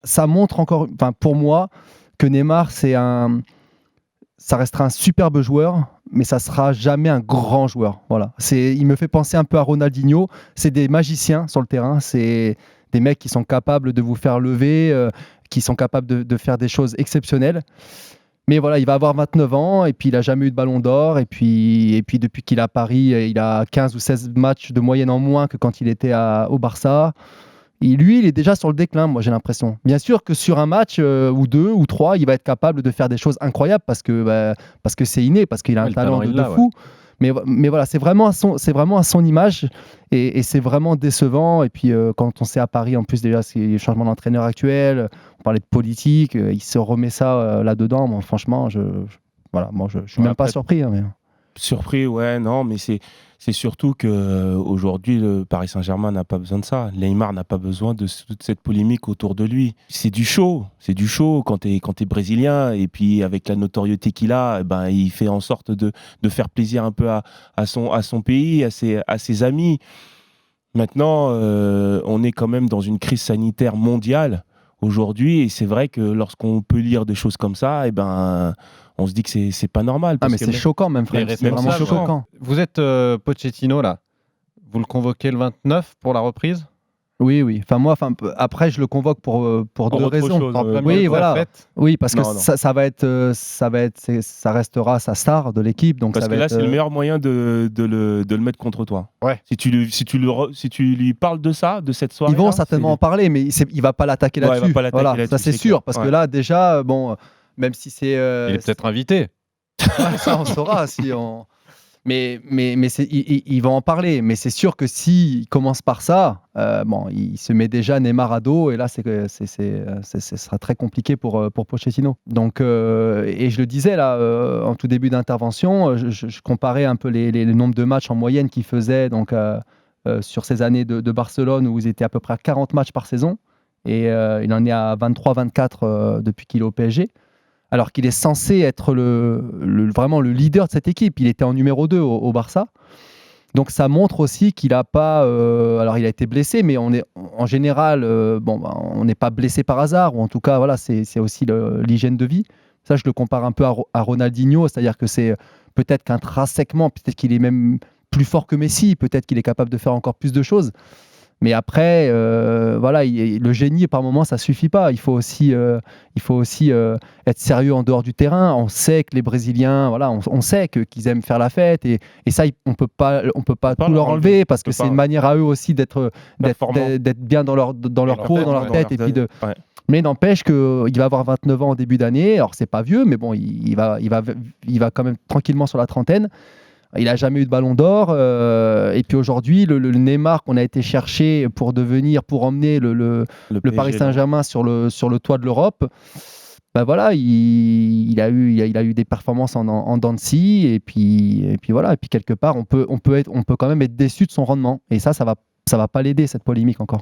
ça montre encore, enfin pour moi, que Neymar, ça restera un superbe joueur, mais ça sera jamais un grand joueur. Voilà. Il me fait penser un peu à Ronaldinho. C'est des magiciens sur le terrain. C'est des mecs qui sont capables de vous faire lever, qui sont capables de faire des choses exceptionnelles. Mais voilà, il va avoir 29 ans et puis il n'a jamais eu de ballon d'or. Et puis depuis qu'il est à Paris, il a 15 ou 16 matchs de moyenne en moins que quand il était au Barça. Et lui, il est déjà sur le déclin, moi j'ai l'impression. Bien sûr que sur un match ou deux ou trois, il va être capable de faire des choses incroyables parce que c'est inné, parce qu'il a un talent de fou. Ouais. Mais voilà, c'est vraiment à son image et c'est vraiment décevant. Et puis quand on sait à Paris, en plus déjà, c'est le changement d'entraîneur actuel, on parlait de politique, il se remet ça là-dedans. Bon, franchement, voilà, je suis même pas surpris. Hein, mais... Surpris, ouais, non, mais c'est surtout qu'aujourd'hui, le Paris Saint-Germain n'a pas besoin de ça. Neymar n'a pas besoin de toute cette polémique autour de lui. C'est du show quand t'es brésilien, et puis avec la notoriété qu'il a, il fait en sorte de faire plaisir un peu à son pays, à ses amis. Maintenant, on est quand même dans une crise sanitaire mondiale aujourd'hui, et c'est vrai que lorsqu'on peut lire des choses comme ça, on se dit que c'est pas normal. Mais c'est choquant même, frère. C'est vraiment choquant. Vous êtes Pochettino, là. Vous le convoquez le 29 pour la reprise ? Oui. Après, je le convoque pour deux raisons. Oui, voilà. Oui, parce que ça restera sa star de l'équipe. Donc parce que là, c'est le meilleur moyen de le mettre contre toi. Ouais. Si tu lui parles de ça, de cette soirée. Ils vont certainement en parler, mais il va pas l'attaquer là-dessus. Voilà, ça c'est sûr. Parce que là, déjà, même si c'est. Il est peut-être invité. Ça, on saura si on. Mais ils vont en parler. Mais c'est sûr que s'il commence par ça, il se met déjà Neymar à dos. Et là, ce sera très compliqué pour Pochettino. Donc, et je le disais là, en tout début d'intervention, je comparais un peu les nombres de matchs en moyenne qu'il faisait sur ces années de Barcelone où ils étaient à peu près à 40 matchs par saison. Et il en est à 23-24 depuis qu'il est au PSG. Alors qu'il est censé être vraiment le leader de cette équipe. Il était en numéro 2 au Barça. Donc ça montre aussi qu'il n'a pas... alors il a été blessé, mais en général, on n'est pas blessé par hasard, ou en tout cas, voilà, c'est aussi l'hygiène de vie. Ça, je le compare un peu à Ronaldinho, c'est-à-dire que c'est peut-être qu'intrinsèquement, peut-être qu'il est même plus fort que Messi, peut-être qu'il est capable de faire encore plus de choses. Mais après, le génie, par moment, ça suffit pas. Il faut aussi être sérieux en dehors du terrain. On sait que les Brésiliens, on sait qu'ils aiment faire la fête et ça, on peut pas tout leur enlever parce que c'est une manière à eux aussi d'être bien dans leur peau, dans leur tête. Mais n'empêche qu'il va avoir 29 ans au début d'année. Alors, c'est pas vieux, mais bon, il va quand même tranquillement sur la trentaine. Il n'a jamais eu de ballon d'or. Et puis aujourd'hui, le Neymar qu'on a été chercher pour emmener le Paris Saint-Germain sur le toit de l'Europe, il a eu des performances en dents de scie. Et puis voilà. Et puis quelque part, on peut quand même être déçu de son rendement. Et ça va pas l'aider, cette polémique encore.